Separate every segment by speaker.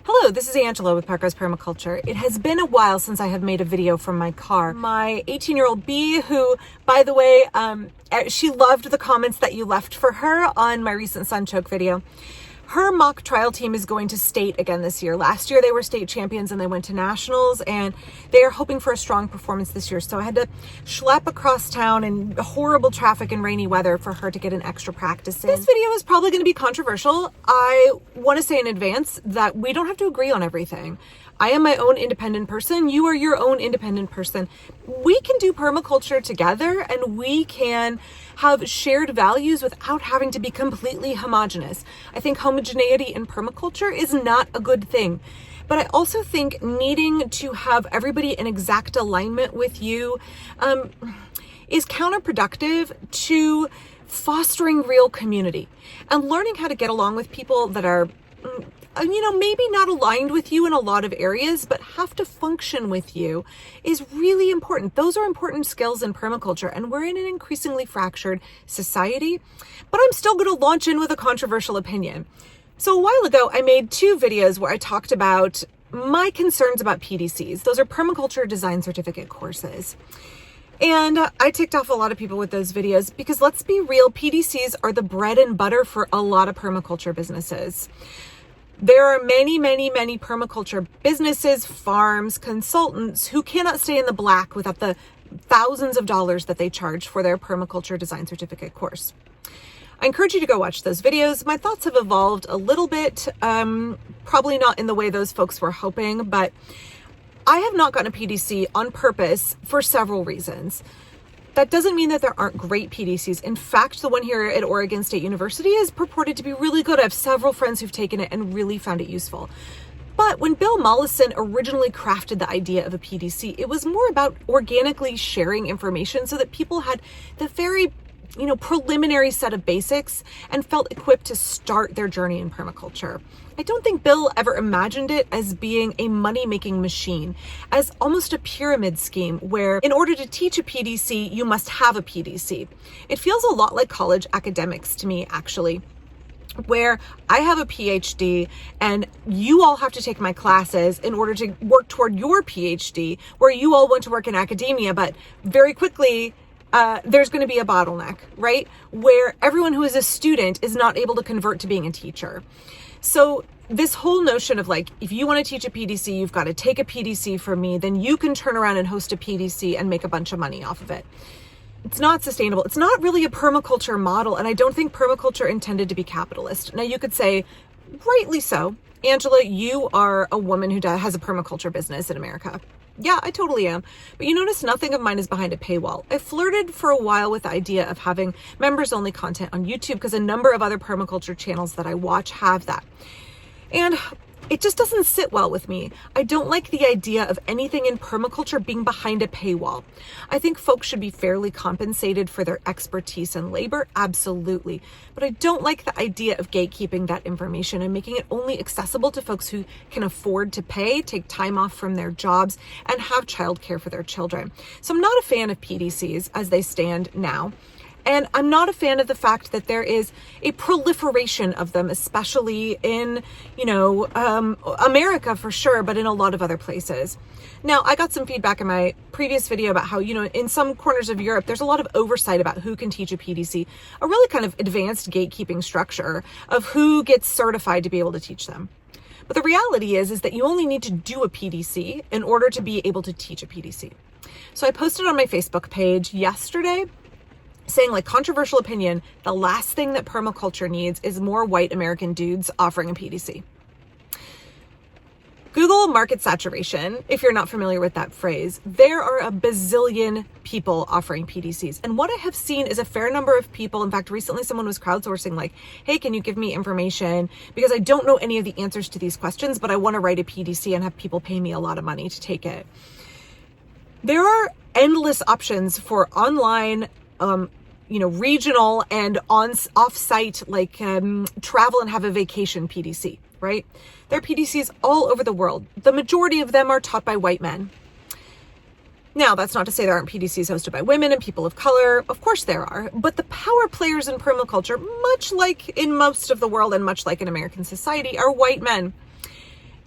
Speaker 1: Hello, this is Angela with Parker's Permaculture. It has been a while since I have made a video from my car. My 18-year-old bee, who, by the way, she loved the comments that you left for her on my recent sunchoke video. Her mock trial team is going to state again this year. Last year they were state champions and they went to nationals, and they are hoping for a strong performance this year. So I had to schlep across town in horrible traffic and rainy weather for her to get an extra practice in. This video is probably going to be controversial. I want to say in advance that we don't have to agree on everything. I am my own independent person. You are your own independent person. We can do permaculture together and we can have shared values without having to be completely homogenous. I think homogeneity in permaculture is not a good thing. But I also think needing to have everybody in exact alignment with you is counterproductive to fostering real community and learning how to get along with people that are maybe not aligned with you in a lot of areas, but have to function with you is really important. Those are important skills in permaculture, and we're in an increasingly fractured society. But I'm still going to launch in with a controversial opinion. So a while ago, I made two videos where I talked about my concerns about PDCs. Those are permaculture design certificate courses. And I ticked off a lot of people with those videos because, let's be real, PDCs are the bread and butter for a lot of permaculture businesses. There are many permaculture businesses, farms, consultants who cannot stay in the black without the thousands of dollars that they charge for their permaculture design certificate course. I encourage you to go watch those videos. My thoughts have evolved a little bit, probably not in the way those folks were hoping, but I have not gotten a PDC on purpose for several reasons. That doesn't mean that there aren't great PDCs. In fact, the one here at Oregon State University is purported to be really good. I have several friends who've taken it and really found it useful. But when Bill Mollison originally crafted the idea of a PDC, it was more about organically sharing information so that people had the very preliminary set of basics and felt equipped to start their journey in permaculture. I don't think Bill ever imagined it as being a money-making machine, as almost a pyramid scheme where in order to teach a PDC, you must have a PDC. It feels a lot like college academics to me, actually, where I have a PhD and you all have to take my classes in order to work toward your PhD, where you all want to work in academia, but very quickly there's going to be a bottleneck, right? Where everyone who is a student is not able to convert to being a teacher. So this whole notion of if you want to teach a PDC, you've got to take a PDC from me, then you can turn around and host a PDC and make a bunch of money off of it. It's not sustainable. It's not really a permaculture model. And I don't think permaculture intended to be capitalist. Now you could say, rightly so, Angela, you are a woman who has a permaculture business in America. Yeah, I totally am. But you notice nothing of mine is behind a paywall. I flirted for a while with the idea of having members only content on YouTube because a number of other permaculture channels that I watch have that. And it just doesn't sit well with me. I don't like the idea of anything in permaculture being behind a paywall. I think folks should be fairly compensated for their expertise and labor, absolutely. But I don't like the idea of gatekeeping that information and making it only accessible to folks who can afford to pay, take time off from their jobs, and have childcare for their children. So I'm not a fan of PDCs as they stand now. And I'm not a fan of the fact that there is a proliferation of them, especially in, America for sure, but in a lot of other places. Now, I got some feedback in my previous video about how, in some corners of Europe, there's a lot of oversight about who can teach a PDC, a really kind of advanced gatekeeping structure of who gets certified to be able to teach them. But the reality is that you only need to do a PDC in order to be able to teach a PDC. So I posted on my Facebook page yesterday saying, controversial opinion, the last thing that permaculture needs is more white American dudes offering a PDC. Google market saturation, if you're not familiar with that phrase. There are a bazillion people offering PDCs. And what I have seen is a fair number of people. In fact, recently someone was crowdsourcing hey, can you give me information? Because I don't know any of the answers to these questions, but I want to write a PDC and have people pay me a lot of money to take it. There are endless options for online regional and off-site, travel and have a vacation PDC, right? There are PDCs all over the world. The majority of them are taught by white men. Now, that's not to say there aren't PDCs hosted by women and people of color. Of course there are. But the power players in permaculture, much like in most of the world and much like in American society, are white men.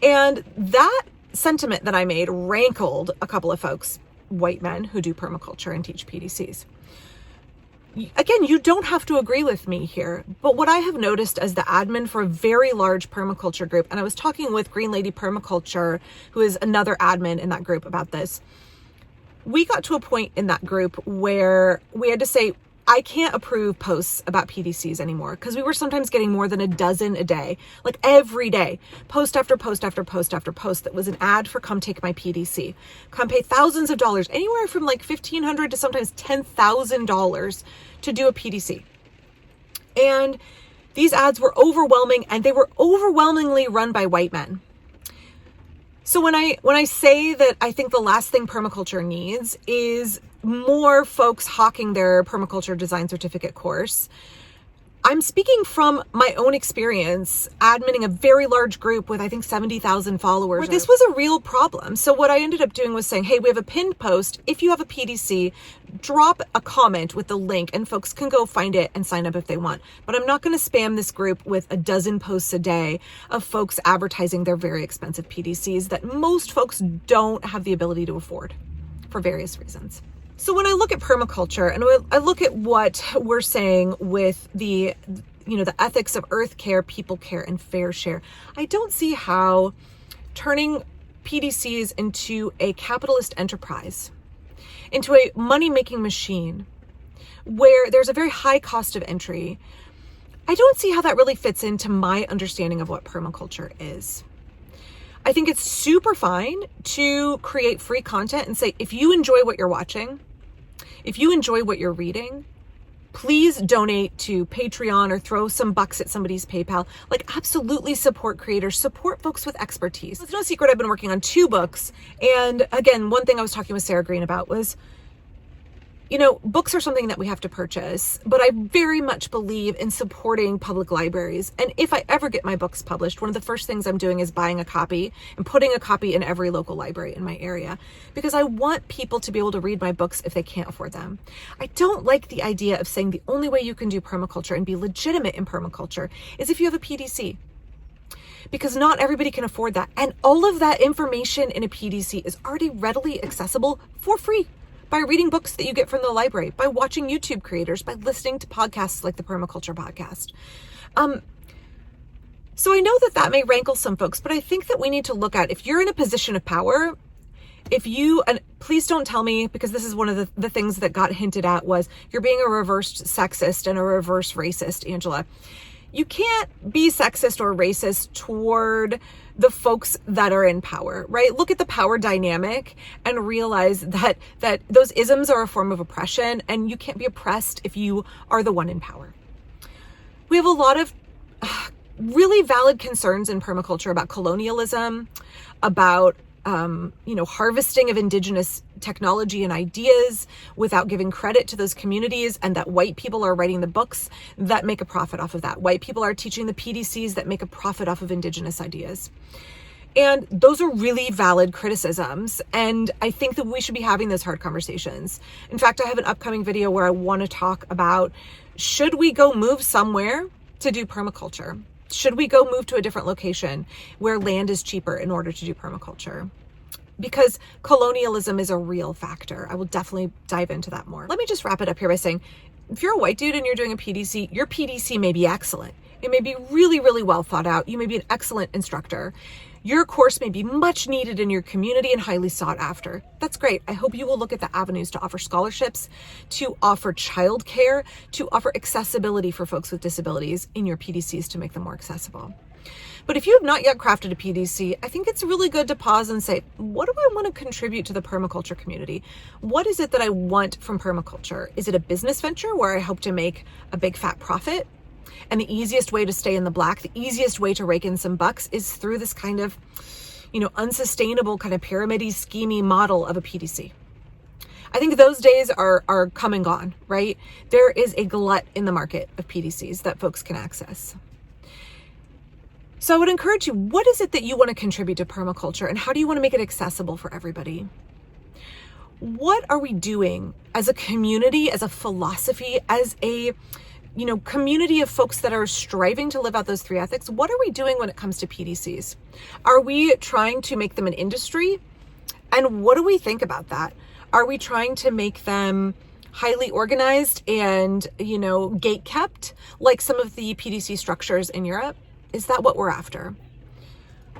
Speaker 1: And that sentiment that I made rankled a couple of folks, white men who do permaculture and teach PDCs. Again, you don't have to agree with me here, but what I have noticed as the admin for a very large permaculture group, and I was talking with Green Lady Permaculture, who is another admin in that group, about this, we got to a point in that group where we had to say, I can't approve posts about PDCs anymore, because we were sometimes getting more than a dozen a day, like every day, post after post after post after post that was an ad for come take my PDC, come pay thousands of dollars, anywhere from like $1,500 to sometimes $10,000 to do a PDC. And these ads were overwhelming, and they were overwhelmingly run by white men. So when I say that I think the last thing permaculture needs is more folks hawking their permaculture design certificate course, I'm speaking from my own experience adminning a very large group with, I think, 70,000 followers, where this was a real problem. So what I ended up doing was saying, hey, we have a pinned post. If you have a PDC, drop a comment with the link and folks can go find it and sign up if they want. But I'm not going to spam this group with a dozen posts a day of folks advertising their very expensive PDCs that most folks don't have the ability to afford for various reasons. So when I look at permaculture and I look at what we're saying with the ethics of earth care, people care, and fair share, I don't see how turning PDCs into a capitalist enterprise, into a money-making machine where there's a very high cost of entry, I don't see how that really fits into my understanding of what permaculture is. I think it's super fine to create free content and say, if you enjoy what you're watching, if you enjoy what you're reading, please donate to Patreon or throw some bucks at somebody's PayPal. Like, absolutely support creators, support folks with expertise. It's no secret I've been working on 2 books. And again, one thing I was talking with Sarah Green about was, books are something that we have to purchase, but I very much believe in supporting public libraries. And if I ever get my books published, one of the first things I'm doing is buying a copy and putting a copy in every local library in my area, because I want people to be able to read my books if they can't afford them. I don't like the idea of saying the only way you can do permaculture and be legitimate in permaculture is if you have a PDC, because not everybody can afford that. And all of that information in a PDC is already readily accessible for free, by reading books that you get from the library, by watching YouTube creators, by listening to podcasts like the Permaculture podcast. So I know that may rankle some folks, but I think that we need to look at, if you're in a position of power, and please don't tell me, because this is one of the things that got hinted at, was you're being a reverse sexist and a reverse racist, Angela. You can't be sexist or racist toward the folks that are in power, right? Look at the power dynamic and realize that those isms are a form of oppression, and you can't be oppressed if you are the one in power. We have a lot of really valid concerns in permaculture about colonialism, about harvesting of indigenous technology and ideas without giving credit to those communities, and that white people are writing the books that make a profit off of that. White people are teaching the PDCs that make a profit off of indigenous ideas. And those are really valid criticisms. And I think that we should be having those hard conversations. In fact, I have an upcoming video where I want to talk about, should we go move somewhere to do permaculture? Should we go move to a different location where land is cheaper in order to do permaculture? Because colonialism is a real factor. I will definitely dive into that more. Let me just wrap it up here by saying, if you're a white dude and you're doing a PDC, your PDC may be excellent. It may be really, really well thought out. You may be an excellent instructor. Your course may be much needed in your community and highly sought after. That's great. I hope you will look at the avenues to offer scholarships, to offer childcare, to offer accessibility for folks with disabilities in your PDCs to make them more accessible. But if you have not yet crafted a PDC, I think it's really good to pause and say, what do I want to contribute to the permaculture community? What is it that I want from permaculture? Is it a business venture where I hope to make a big fat profit? And the easiest way to stay in the black, the easiest way to rake in some bucks is through this kind of, unsustainable kind of pyramid-y, schemey model of a PDC. I think those days are come and gone, right? There is a glut in the market of PDCs that folks can access. So I would encourage you, what is it that you want to contribute to permaculture, and how do you want to make it accessible for everybody? What are we doing as a community, as a philosophy, as a community of folks that are striving to live out those 3 ethics, what are we doing when it comes to PDCs? Are we trying to make them an industry? And what do we think about that? Are we trying to make them highly organized and, gate kept like some of the PDC structures in Europe? Is that what we're after?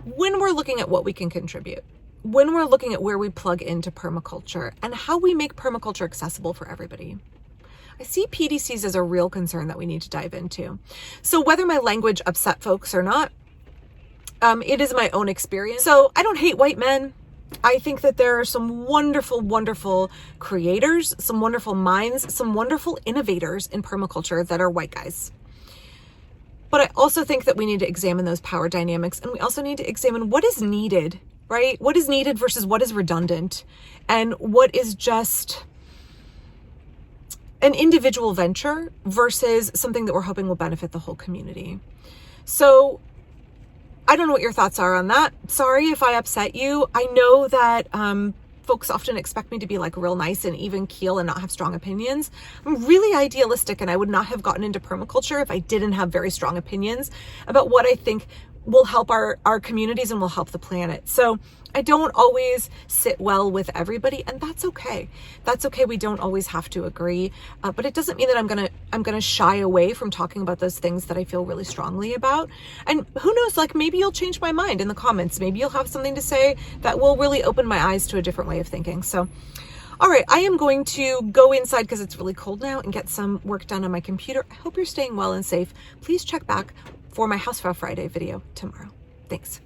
Speaker 1: When we're looking at what we can contribute, when we're looking at where we plug into permaculture and how we make permaculture accessible for everybody, I see PDCs as a real concern that we need to dive into. So whether my language upset folks or not, it is my own experience. So I don't hate white men. I think that there are some wonderful, wonderful creators, some wonderful minds, some wonderful innovators in permaculture that are white guys. But I also think that we need to examine those power dynamics, and we also need to examine what is needed, right? What is needed versus what is redundant, and what is just an individual venture versus something that we're hoping will benefit the whole community. So I don't know what your thoughts are on that. Sorry if I upset you. I know that folks often expect me to be like real nice and even keel and not have strong opinions. I'm really idealistic, and I would not have gotten into permaculture if I didn't have very strong opinions about what I think will help our communities and will help the planet. So I don't always sit well with everybody, and that's okay. That's okay. We don't always have to agree, but it doesn't mean that I'm gonna shy away from talking about those things that I feel really strongly about. And who knows, like maybe you'll change my mind in the comments. Maybe you'll have something to say that will really open my eyes to a different way of thinking. So, all right, I am going to go inside because it's really cold now and get some work done on my computer. I hope you're staying well and safe. Please check back for my House File Friday video tomorrow. Thanks.